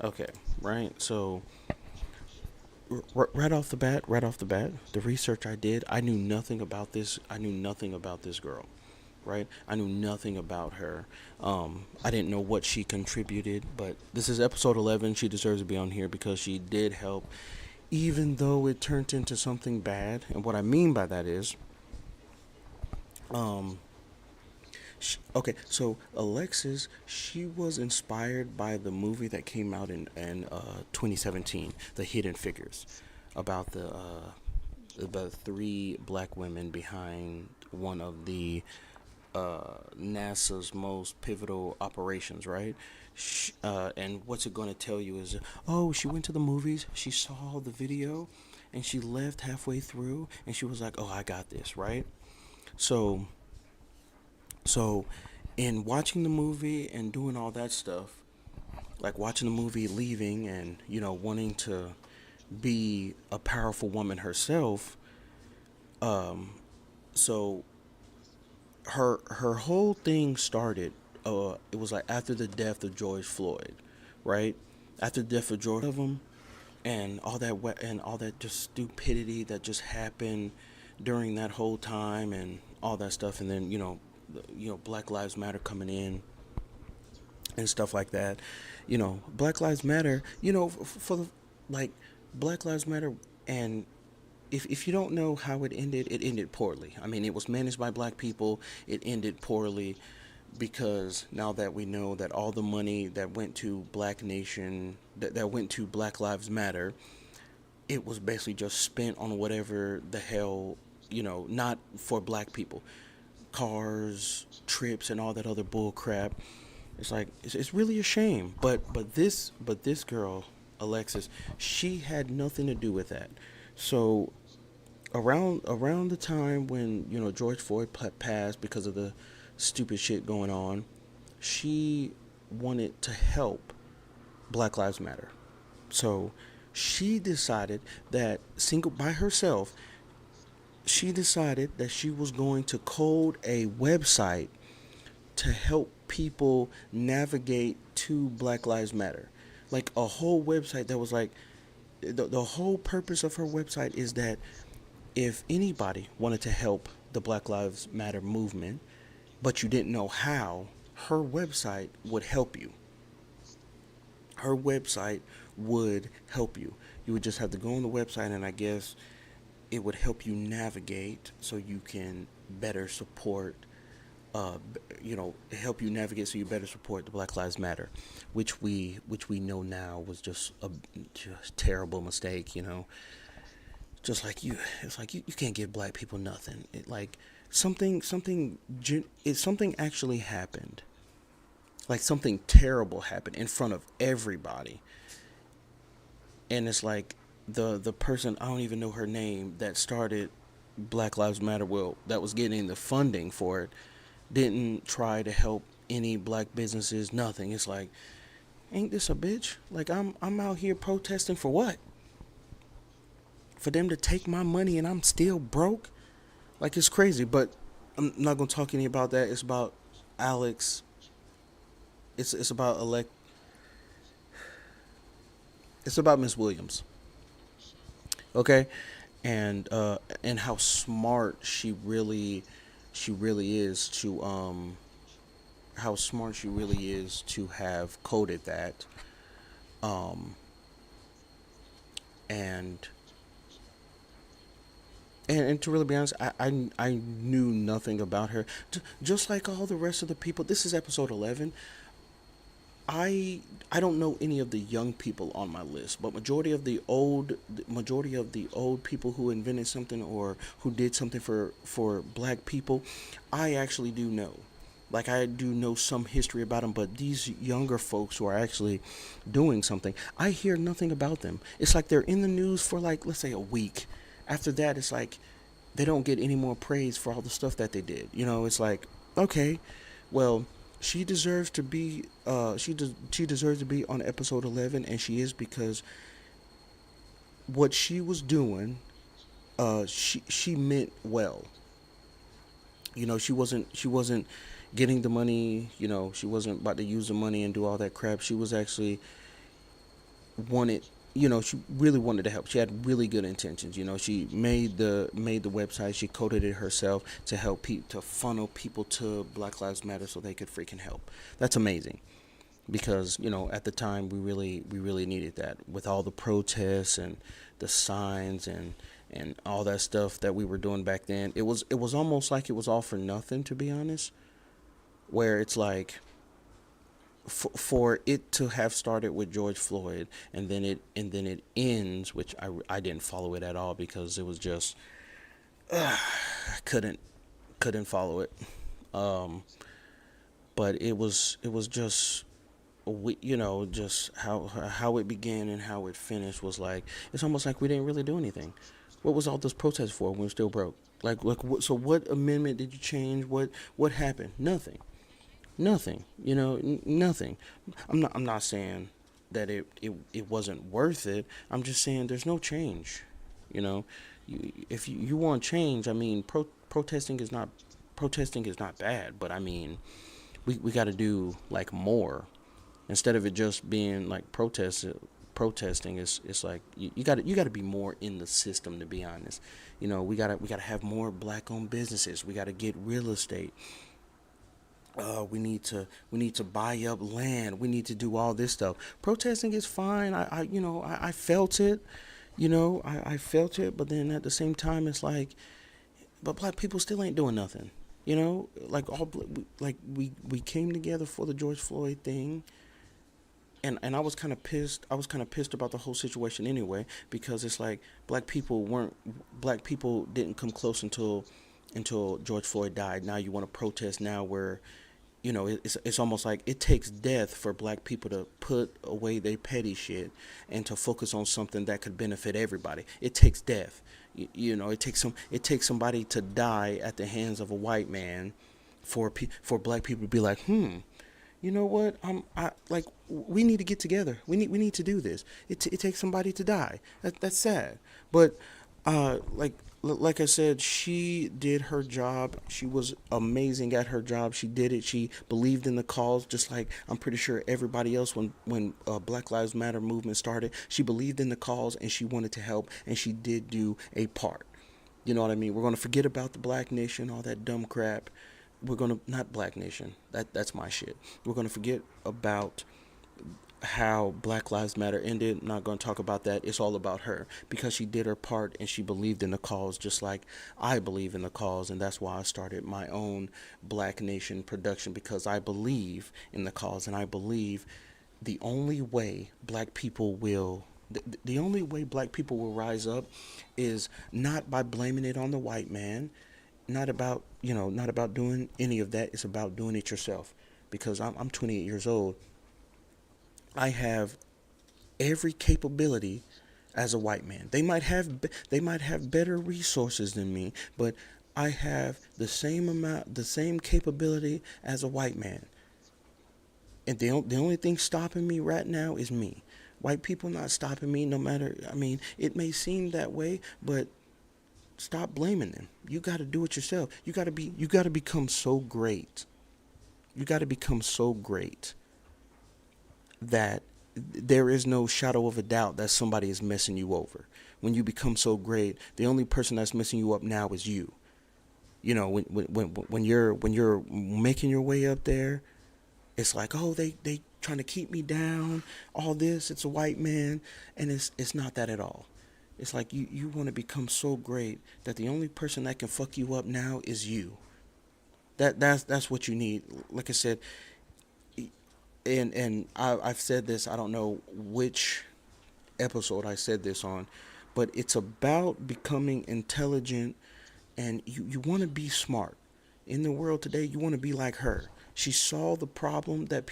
Okay, right. So right off the bat, the research I did, I knew nothing about this. I knew nothing about this girl, right? I knew nothing about her. I didn't know what she contributed, but this is episode 11. She deserves to be on here because she did help, even though it turned into something bad. And what I mean by that is, um, okay, so Alexis, she was inspired by the movie that came out in 2017, The Hidden Figures, about the three black women behind one of the NASA's most pivotal operations, right? And what's it going to tell you is, oh, she went to the movies, she saw the video, and she left halfway through, and she was like, oh, I got this, right? So so, in watching the movie and doing all that stuff, like watching the movie, leaving, and wanting to be a powerful woman herself, so her whole thing started. It was like after the death of George Floyd, right? After the death of George of him, and all that just stupidity that just happened during that whole time and all that stuff, and then Black Lives Matter coming in and stuff like that. Black Lives Matter. For the like Black Lives Matter, and if you don't know how it ended poorly. I mean, it was managed by black people. It ended poorly because now that we know that all the money that went to Black Nation, that went to Black Lives Matter, it was basically just spent on whatever the hell, not for black people. Cars, trips, and all that other bull crap. It's like it's really a shame. But this girl, Alexis, she had nothing to do with that. So around the time when George Floyd passed because of the stupid shit going on, she wanted to help Black Lives Matter. So she decided that single by herself, she decided that she was going to code a website to help people navigate to Black Lives Matter. Like a whole website that was like the whole purpose of her website is that if anybody wanted to help the Black Lives Matter movement, but you didn't know how, her website would help you. Her website would help you. You would just have to go on the website, and I guess it would help you navigate so you can better support help you navigate so you better support the Black Lives Matter, which we know now was just a just terrible mistake. Just like it's like you can't give black people nothing. It like something actually happened. Like something terrible happened in front of everybody, and it's like the person, I don't even know her name, that started Black Lives Matter, well, that was getting the funding for it, didn't try to help any black businesses, nothing. It's like, ain't this a bitch? Like I'm out here protesting for what? For them to take my money and I'm still broke? Like it's crazy, but I'm not gonna talk any about that. It's about Alex. It's about elect. It's about Miss Williams. Okay, and how smart she really is to how smart she really is to have coded that, um and and to really be honest, I knew nothing about her. Just like all the rest of the people. This is episode 11. I I don't know any of the young people on my list, but majority of the old people who invented something or who did something for black people, I actually do know. Like I do know some history about them, but these younger folks who are actually doing something, I hear nothing about them. It's like they're in the news for like let's say a week. After that, it's like they don't get any more praise for all the stuff that they did. It's like okay, well, she deserves to be on episode 11, and she is because what she was doing, she meant well. She wasn't getting the money. She wasn't about to use the money and do all that crap. She was actually wanted, she really wanted to help. She had really good intentions. She made the website. She coded it herself to help people, to funnel people to Black Lives Matter so they could freaking help. That's amazing because at the time we really needed that with all the protests and the signs and all that stuff that we were doing back then. It was almost like it was all for nothing, to be honest. Where it's like, for it to have started with George Floyd, and then it ends, which I didn't follow it at all because it was just, I couldn't follow it. Um, but it was just, just how it began and how it finished was like, it's almost like we didn't really do anything. What was all this protest for when we're still broke? So what amendment did you change? What happened? Nothing. Nothing. Nothing. I'm not saying that it wasn't worth it. I'm just saying there's no change. You know, if you want change, I mean, protesting is not bad, but I mean, we got to do like more instead of it just being like protesting. It's like you got to be more in the system, to be honest. We got to have more black owned businesses. We got to get real estate. We need to buy up land. We need to do all this stuff. Protesting is fine. I felt it. I felt it. But then at the same time, it's like, but black people still ain't doing nothing. Like we came together for the George Floyd thing, and I was kind of pissed. I was kind of pissed about the whole situation anyway, because it's like black people didn't come close until George Floyd died. Now you want to protest now, where it's almost like it takes death for black people to put away their petty shit and to focus on something that could benefit everybody. It takes death. It takes somebody to die at the hands of a white man for black people to be like, you know what? I like we need to get together. We need to do this. It takes somebody to die. That's sad. But like I said, she did her job. She was amazing at her job. She did it. She believed in the cause, just like I'm pretty sure everybody else when Black Lives Matter movement started. She believed in the cause and she wanted to help, and she did do a part. You know what I mean? We're gonna forget about the Black Nation, all that dumb crap. We're gonna not Black Nation. That's my shit. We're gonna forget about how Black Lives Matter ended. I'm not going to talk about that. It's all about her because she did her part and she believed in the cause just like I believe in the cause. And that's why I started my own Black Nation production, because I believe in the cause, and I believe the only way black people will. The only way black people will rise up is not by blaming it on the white man, not about doing any of that. It's about doing it yourself. Because I'm 28 years old, I have every capability as a white man. They might have better resources than me, but I have the same capability as a white man. And the only thing stopping me right now is me. White people not stopping me, no matter. I mean, it may seem that way, but stop blaming them. You got to do it yourself. You got to become so great. You got to become so great that there is no shadow of a doubt that somebody is messing you over. When you become so great, the only person that's messing you up now is you. When you're making your way up there, it's like, oh, they trying to keep me down. All this, it's a white man, and it's not that at all. It's like you want to become so great that the only person that can fuck you up now is you. That's what you need. Like I said, I've said this. I don't know which episode I said this on, but it's about becoming intelligent, and you want to be smart. In the world today, you want to be like her. She saw the problem that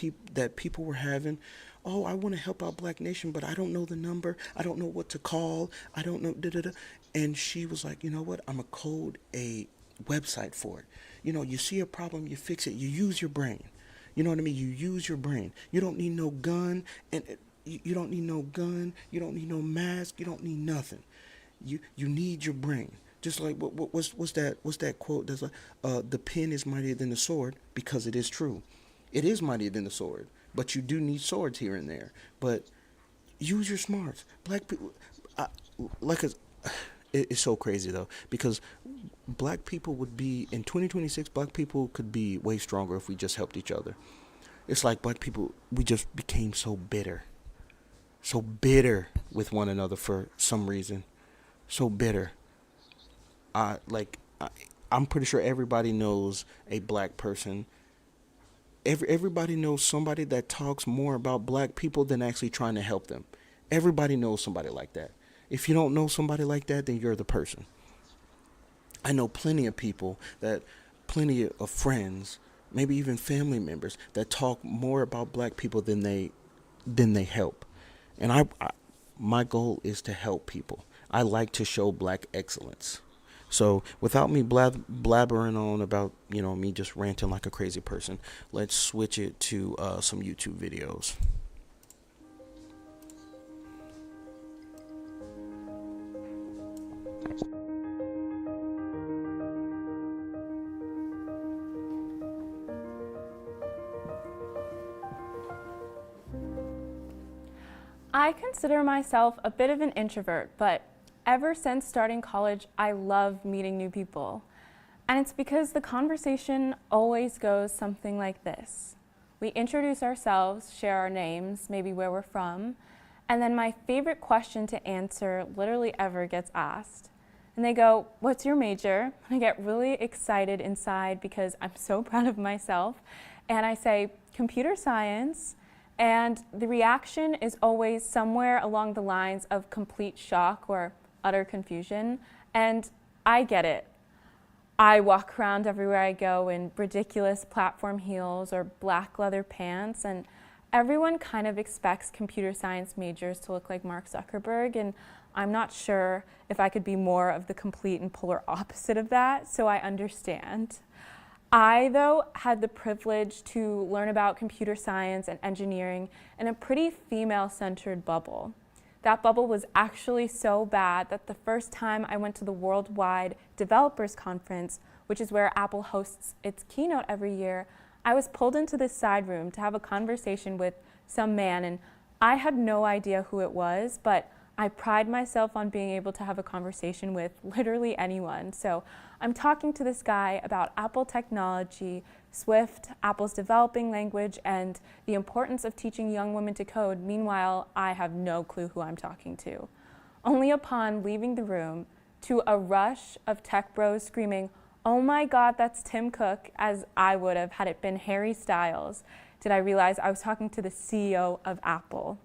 people were having. Oh, I want to help out Black Nation, but I don't know the number. I don't know what to call. I don't know. Da, da, da. And she was like, you know what? I'm going to code a website for it. You see a problem, you fix it. You use your brain. You know what I mean? You use your brain. You don't need no gun, and you don't need no gun. You don't need no mask. You don't need nothing. You need your brain. Just like what's that quote? There's the pen is mightier than the sword, because it is true. It is mightier than the sword, but you do need swords here and there. But use your smarts. Black people, I, like, it's so crazy though, because black people would be in 2026. Black people could be way stronger if we just helped each other. It's like black people, we just became so bitter with one another for some reason, so bitter. I like, I, I'm pretty sure everybody knows a black person. Everybody knows somebody that talks more about black people than actually trying to help them. Everybody knows somebody like that. If you don't know somebody like that, then you're the person. I know plenty of people that, plenty of friends, maybe even family members that talk more about black people than they help. And my goal is to help people. I like to show black excellence. So without me blabbering on about, me just ranting like a crazy person, let's switch it to some YouTube videos. I consider myself a bit of an introvert, but ever since starting college, I love meeting new people. And it's because the conversation always goes something like this. We introduce ourselves, share our names, maybe where we're from, and then my favorite question to answer literally ever gets asked. And they go, "What's your major?" I get really excited inside because I'm so proud of myself. And I say, "Computer science." And the reaction is always somewhere along the lines of complete shock or utter confusion. And I get it. I walk around everywhere I go in ridiculous platform heels or black leather pants, and everyone kind of expects computer science majors to look like Mark Zuckerberg, and I'm not sure if I could be more of the complete and polar opposite of that, so I understand. I, though, had the privilege to learn about computer science and engineering in a pretty female-centered bubble. That bubble was actually so bad that the first time I went to the Worldwide Developers Conference, which is where Apple hosts its keynote every year, I was pulled into this side room to have a conversation with some man, and I had no idea who it was, but I pride myself on being able to have a conversation with literally anyone. So I'm talking to this guy about Apple technology, Swift, Apple's developing language, and the importance of teaching young women to code. Meanwhile, I have no clue who I'm talking to. Only upon leaving the room, to a rush of tech bros screaming, "Oh my God, that's Tim Cook," as I would have had it been Harry Styles, did I realize I was talking to the CEO of Apple.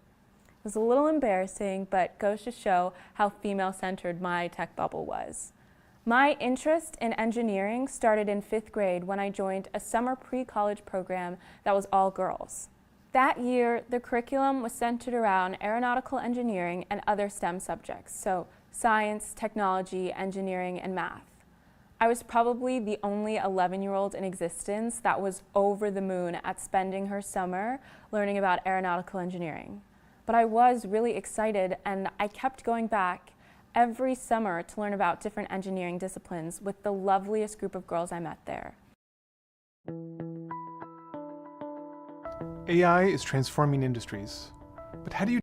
It was a little embarrassing, but goes to show how female-centered my tech bubble was. My interest in engineering started in 5th grade when I joined a summer pre-college program that was all girls. That year, the curriculum was centered around aeronautical engineering and other STEM subjects, so science, technology, engineering, and math. I was probably the only 11-year-old in existence that was over the moon at spending her summer learning about aeronautical engineering. But I was really excited, and I kept going back every summer to learn about different engineering disciplines with the loveliest group of girls I met there. AI is transforming industries, but how do you...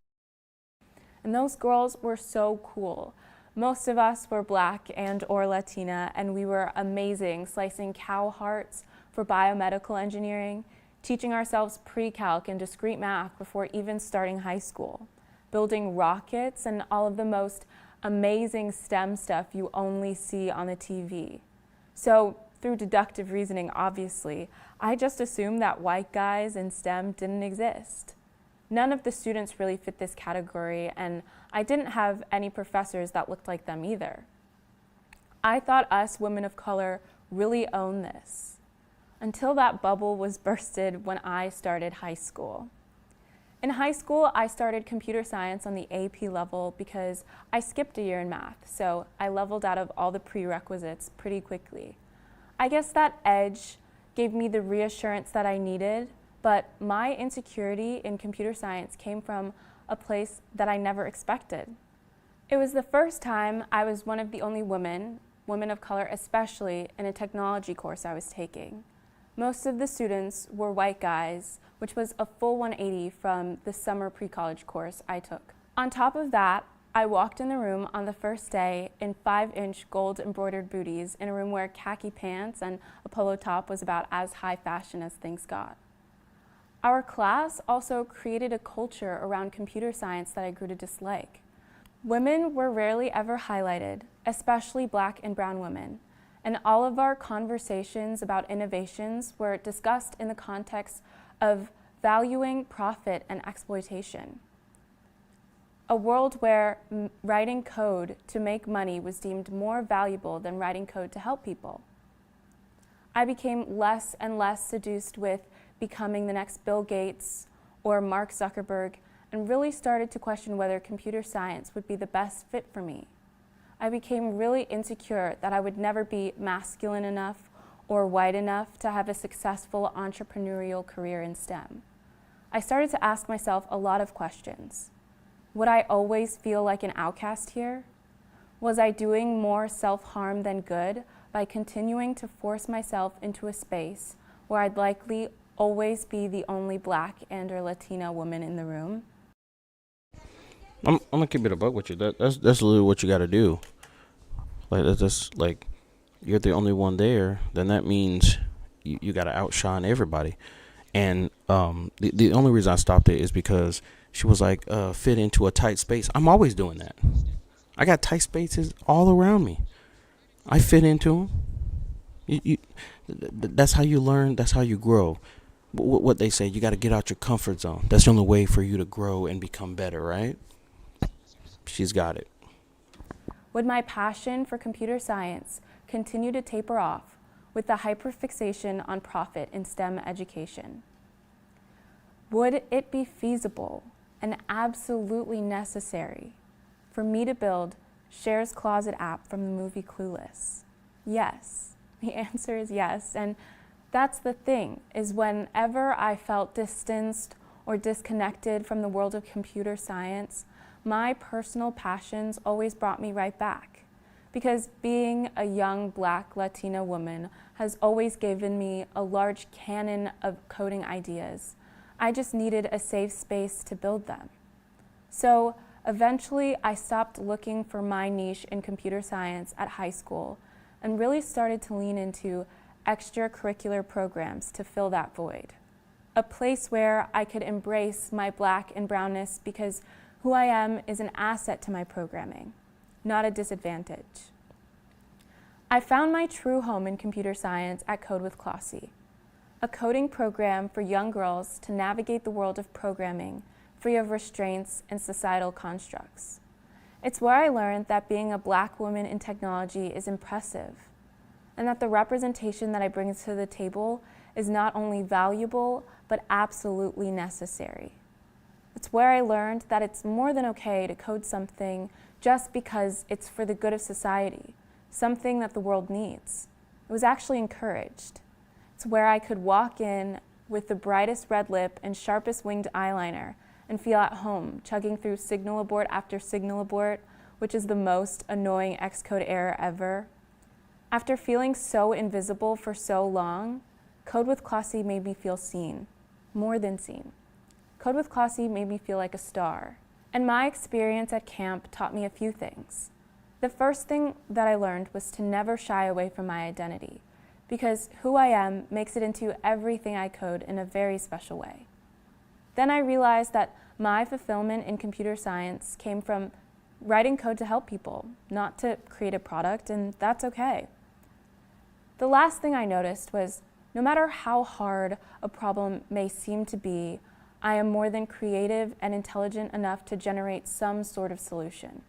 And those girls were so cool. Most of us were Black and or Latina, and we were amazing, slicing cow hearts for biomedical engineering, teaching ourselves pre-calc and discrete math before even starting high school, building rockets and all of the most amazing STEM stuff you only see on the TV. So through deductive reasoning, obviously, I just assumed that white guys in STEM didn't exist. None of the students really fit this category, and I didn't have any professors that looked like them either. I thought us women of color really owned this, until that bubble was bursted when I started high school. In high school, I started computer science on the AP level because I skipped a year in math, so I leveled out of all the prerequisites pretty quickly. I guess that edge gave me the reassurance that I needed, but my insecurity in computer science came from a place that I never expected. It was the first time I was one of the only women of color especially, in a technology course I was taking. Most of the students were white guys, which was a full 180 from the summer pre-college course I took. On top of that, I walked in the room on the first day in 5-inch gold embroidered booties in a room where khaki pants and a polo top was about as high fashion as things got. Our class also created a culture around computer science that I grew to dislike. Women were rarely ever highlighted, especially Black and brown women, and all of our conversations about innovations were discussed in the context of valuing profit and exploitation. A world where writing code to make money was deemed more valuable than writing code to help people. I became less and less seduced with becoming the next Bill Gates or Mark Zuckerberg, and really started to question whether computer science would be the best fit for me. I became really insecure that I would never be masculine enough or white enough to have a successful entrepreneurial career in STEM. I started to ask myself a lot of questions. Would I always feel like an outcast here? Was I doing more self-harm than good by continuing to force myself into a space where I'd likely always be the only Black and or Latina woman in the room? I'm gonna keep it a buck with you. That's literally what you got to do. Like that's like you're the only one there. Then that means you got to outshine everybody. And the only reason I stopped it is because she was like fit into a tight space. I'm always doing that. I got tight spaces all around me. I fit into them. That's how you learn. That's how you grow. What they say, you got to get out your comfort zone. That's the only way for you to grow and become better, right? She's got it. Would my passion for computer science continue to taper off with the hyperfixation on profit in STEM education? Would it be feasible and absolutely necessary for me to build Cher's Closet app from the movie Clueless? Yes. The answer is yes. And that's the thing, is whenever I felt distanced or disconnected from the world of computer science, my personal passions always brought me right back. Because being a young Black Latina woman has always given me a large canon of coding ideas. I just needed a safe space to build them. So eventually I stopped looking for my niche in computer science at high school and really started to lean into extracurricular programs to fill that void. A place where I could embrace my Black and brownness because who I am is an asset to my programming, not a disadvantage. I found my true home in computer science at Code with Clossy, a coding program for young girls to navigate the world of programming free of restraints and societal constructs. It's where I learned that being a Black woman in technology is impressive, and that the representation that I bring to the table is not only valuable, but absolutely necessary. It's where I learned that it's more than okay to code something just because it's for the good of society, something that the world needs. It was actually encouraged. It's where I could walk in with the brightest red lip and sharpest winged eyeliner and feel at home, chugging through signal abort after signal abort, which is the most annoying Xcode error ever. After feeling so invisible for so long, Code with Clossy made me feel seen, more than seen. Code with Clossy made me feel like a star. And my experience at camp taught me a few things. The first thing that I learned was to never shy away from my identity, because who I am makes it into everything I code in a very special way. Then I realized that my fulfillment in computer science came from writing code to help people, not to create a product, and that's okay. The last thing I noticed was no matter how hard a problem may seem to be, I am more than creative and intelligent enough to generate some sort of solution.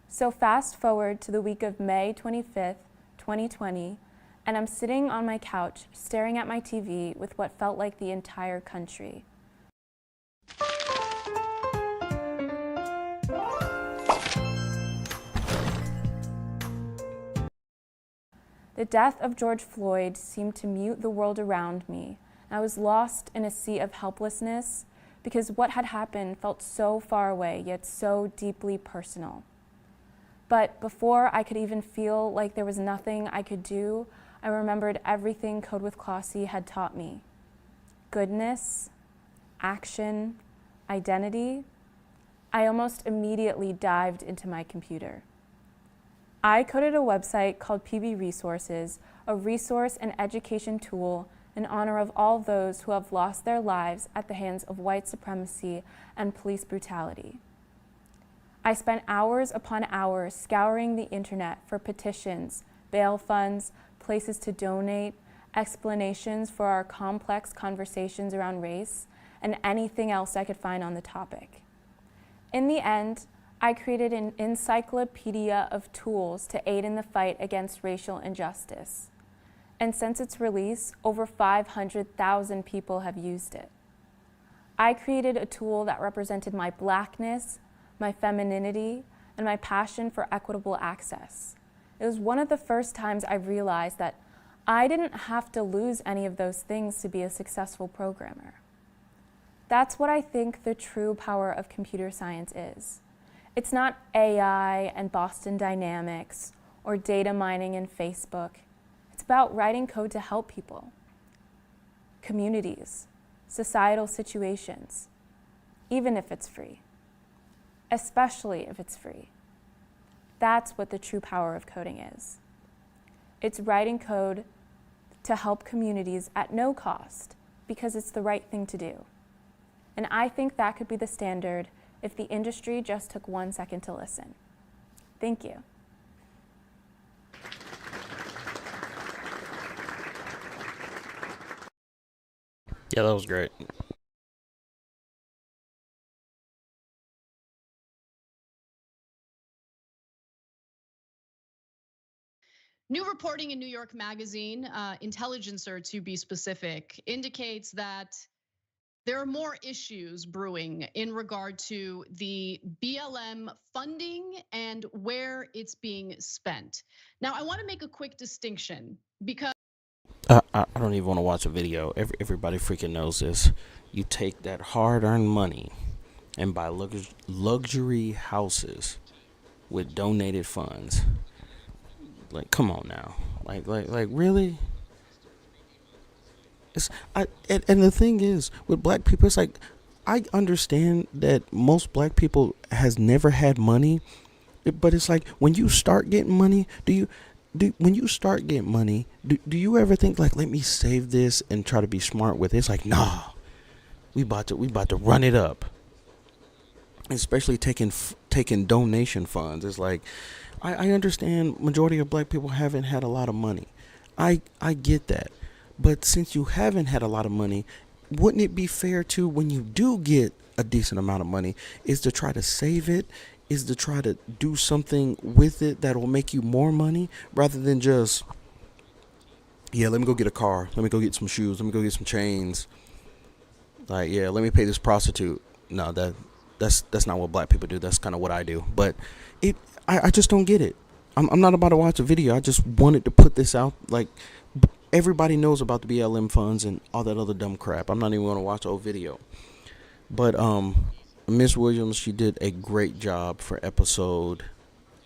So fast forward to the week of May 25th, 2020, and I'm sitting on my couch staring at my TV with what felt like the entire country. The death of George Floyd seemed to mute the world around me. I was lost in a sea of helplessness because what had happened felt so far away, yet so deeply personal. But before I could even feel like there was nothing I could do, I remembered everything Code with Clossy had taught me. Goodness, action, identity, I almost immediately dived into my computer. I coded a website called PB Resources, a resource and education tool in honor of all those who have lost their lives at the hands of white supremacy and police brutality. I spent hours upon hours scouring the internet for petitions, bail funds, places to donate, explanations for our complex conversations around race, and anything else I could find on the topic. In the end, I created an encyclopedia of tools to aid in the fight against racial injustice. And since its release, over 500,000 people have used it. I created a tool that represented my Blackness, my femininity, and my passion for equitable access. It was one of the first times I realized that I didn't have to lose any of those things to be a successful programmer. That's what I think the true power of computer science is. It's not AI and Boston Dynamics or data mining in Facebook. It's about writing code to help people, communities, societal situations, even if it's free, especially if it's free. That's what the true power of coding is. It's writing code to help communities at no cost because it's the right thing to do. And I think that could be the standard if the industry just took 1 second to listen. Thank you. Yeah, that was great. New reporting in New York Magazine, Intelligencer to be specific, indicates that there are more issues brewing in regard to the BLM funding and where it's being spent. Now, I want to make a quick distinction because I don't even want to watch a video. Everybody freaking knows this. You take that hard-earned money and buy luxury houses with donated funds. Like, come on now. Like, really? And the thing is, with black people, it's like, I understand that most black people has never had money, but it's like when you start getting money, when you start getting money, do you ever think like, let me save this and try to be smart with it? It's like, nah, we about to run it up. Especially taking donation funds. It's like, I understand majority of black people haven't had a lot of money. I get that. But since you haven't had a lot of money, wouldn't it be fair to, when you do get a decent amount of money, is to try to save it, is to try to do something with it that will make you more money, rather than just, yeah, let me go get a car, let me go get some shoes, let me go get some chains, like, yeah, let me pay this prostitute. No, that's not what black people do. That's kind of what I do. But I just don't get it. I'm not about to watch a video. I just wanted to put this out. Like, everybody knows about the BLM funds and all that other dumb crap. I'm not even going to watch the whole video. But Miss Williams, she did a great job for episode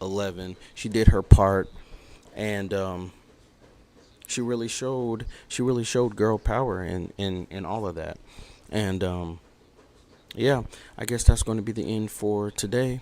11. She did her part, and she really showed girl power in all of that. And yeah, I guess that's going to be the end for today.